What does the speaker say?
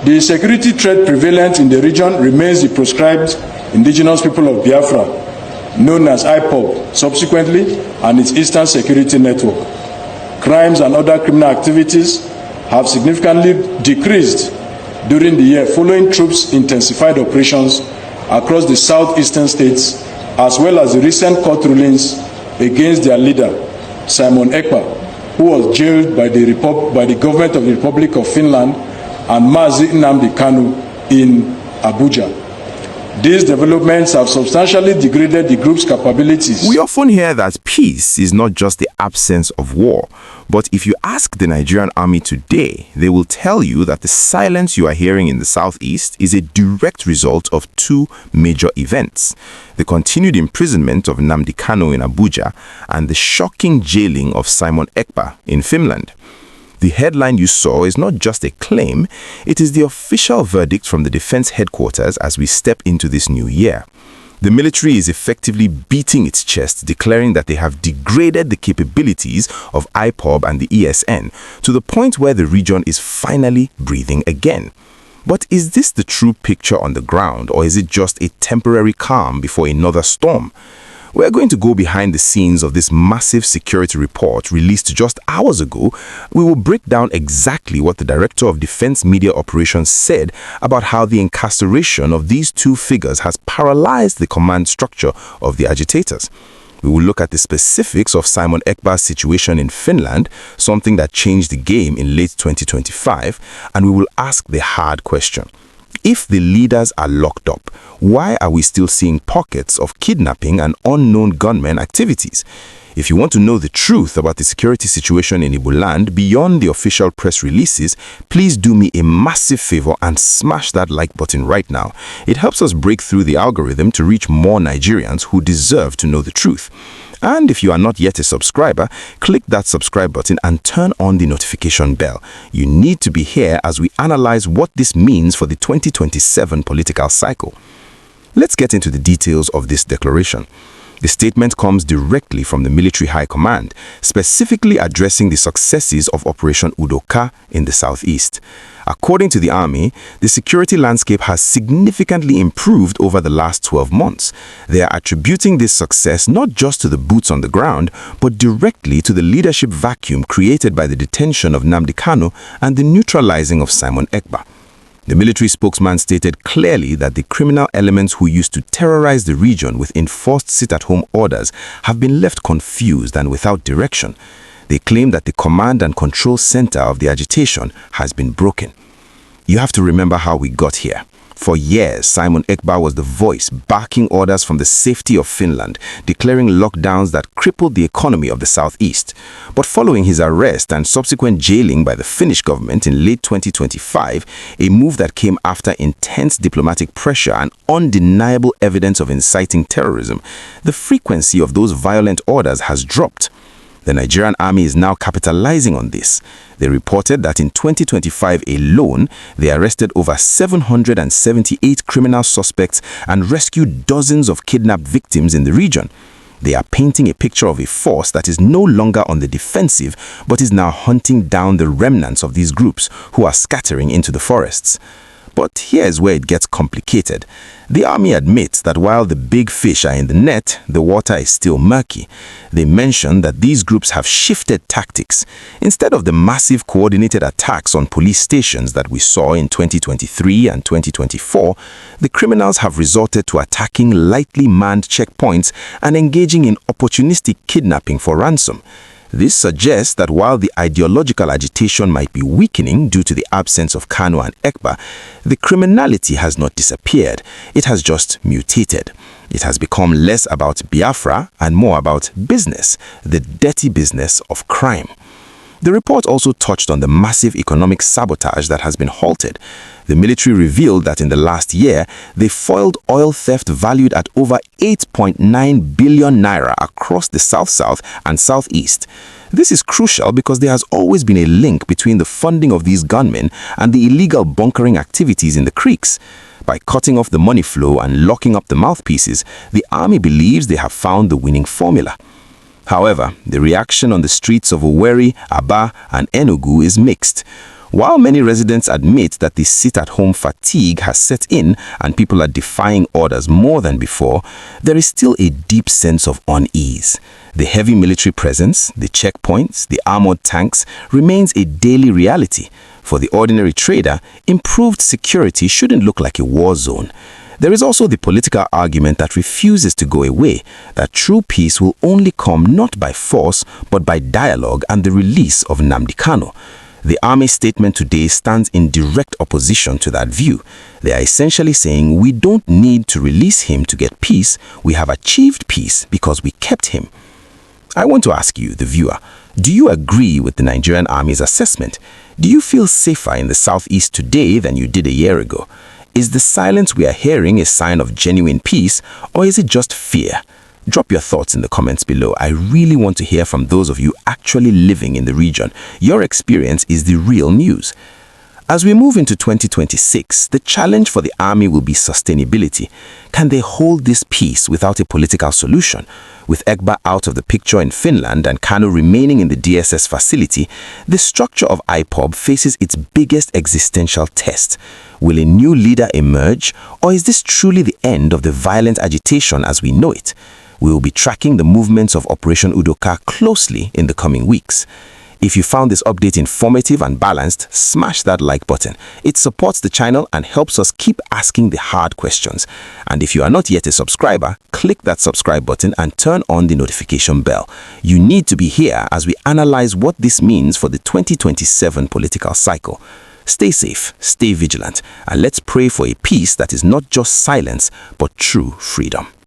The security threat prevalent in the region remains the proscribed indigenous people of Biafra, known as IPOB, subsequently, and its Eastern Security Network. Crimes and other criminal activities have significantly decreased during the year following troops' intensified operations across the southeastern states, as well as the recent court rulings against their leader, Simon Ekpa, who was jailed by the government of the Republic of Finland, and Nnamdi Kanu in Abuja. These developments have substantially degraded the group's capabilities. We often hear that peace is not just the absence of war, but if you ask the Nigerian army today, they will tell you that the silence you are hearing in the southeast is a direct result of two major events: the continued imprisonment of Nnamdi Kanu in Abuja and the shocking jailing of Simon Ekpa in Finland. The headline you saw is not just a claim, it is the official verdict from the defense headquarters as we step into this new year. The military is effectively beating its chest, declaring that they have degraded the capabilities of IPOB and the ESN to the point where the region is finally breathing again. But is this the true picture on the ground, or is it just a temporary calm before another storm? We're going to go behind the scenes of this massive security report released just hours ago. We will break down exactly what the Director of Defense Media Operations said about how the incarceration of these two figures has paralyzed the command structure of the agitators. We will look at the specifics of Simon Ekpa's situation in Finland, something that changed the game in late 2025, and we will ask the hard question. If the leaders are locked up, why are we still seeing pockets of kidnapping and unknown gunmen activities? If you want to know the truth about the security situation in Igbo land beyond the official press releases, please do me a massive favor and smash that like button right now. It helps us break through the algorithm to reach more Nigerians who deserve to know the truth. And if you are not yet a subscriber, click that subscribe button and turn on the notification bell. You need to be here as we analyze what this means for the 2027 political cycle. Let's get into the details of this declaration. The statement comes directly from the Military High Command, specifically addressing the successes of Operation UDO KA in the southeast. According to the Army, the security landscape has significantly improved over the last 12 months. They are attributing this success not just to the boots on the ground, but directly to the leadership vacuum created by the detention of Nnamdi Kanu and the neutralizing of Simon Ekpa. The military spokesman stated clearly that the criminal elements who used to terrorize the region with enforced sit-at-home orders have been left confused and without direction. They claim that the command and control center of the agitation has been broken. You have to remember how we got here. For years, Simon Ekpa was the voice backing orders from the safety of Finland, declaring lockdowns that crippled the economy of the southeast. But following his arrest and subsequent jailing by the Finnish government in late 2025, a move that came after intense diplomatic pressure and undeniable evidence of inciting terrorism, the frequency of those violent orders has dropped. The Nigerian army is now capitalizing on this. They reported that in 2025 alone, they arrested over 778 criminal suspects and rescued dozens of kidnapped victims in the region. They are painting a picture of a force that is no longer on the defensive, but is now hunting down the remnants of these groups who are scattering into the forests. But here's where it gets complicated. The army admits that while the big fish are in the net, the water is still murky. They mention that these groups have shifted tactics. Instead of the massive coordinated attacks on police stations that we saw in 2023 and 2024, the criminals have resorted to attacking lightly manned checkpoints and engaging in opportunistic kidnapping for ransom. This suggests that while the ideological agitation might be weakening due to the absence of Kanu and Ekpa, the criminality has not disappeared. It has just mutated. It has become less about Biafra and more about business, the dirty business of crime. The report also touched on the massive economic sabotage that has been halted. The military revealed that in the last year, they foiled oil theft valued at over 8.9 billion naira across the South-South and Southeast. This is crucial because there has always been a link between the funding of these gunmen and the illegal bunkering activities in the creeks. By cutting off the money flow and locking up the mouthpieces, the army believes they have found the winning formula. However, the reaction on the streets of Owerri, Aba, and Enugu is mixed. While many residents admit that the sit-at-home fatigue has set in and people are defying orders more than before, there is still a deep sense of unease. The heavy military presence, the checkpoints, the armored tanks remains a daily reality. For the ordinary trader, improved security shouldn't look like a war zone. There is also the political argument that refuses to go away, that true peace will only come not by force but by dialogue and the release of Nnamdi Kanu. The army statement today stands in direct opposition to that view. They are essentially saying we don't need to release him to get peace, we have achieved peace because we kept him. I want to ask you, the viewer, do you agree with the Nigerian Army's assessment? Do you feel safer in the Southeast today than you did a year ago? Is the silence we are hearing a sign of genuine peace, or is it just fear? Drop your thoughts in the comments below. I really want to hear from those of you actually living in the region. Your experience is the real news. As we move into 2026, the challenge for the army will be sustainability. Can they hold this peace without a political solution? With Ekpa out of the picture in Finland and Kanu remaining in the DSS facility, the structure of IPOB faces its biggest existential test. Will a new leader emerge, or is this truly the end of the violent agitation as we know it? We will be tracking the movements of Operation UDO KA closely in the coming weeks. If you found this update informative and balanced, smash that like button. It supports the channel and helps us keep asking the hard questions. And if you are not yet a subscriber, click that subscribe button and turn on the notification bell. You need to be here as we analyze what this means for the 2027 political cycle. Stay safe, stay vigilant, and let's pray for a peace that is not just silence, but true freedom.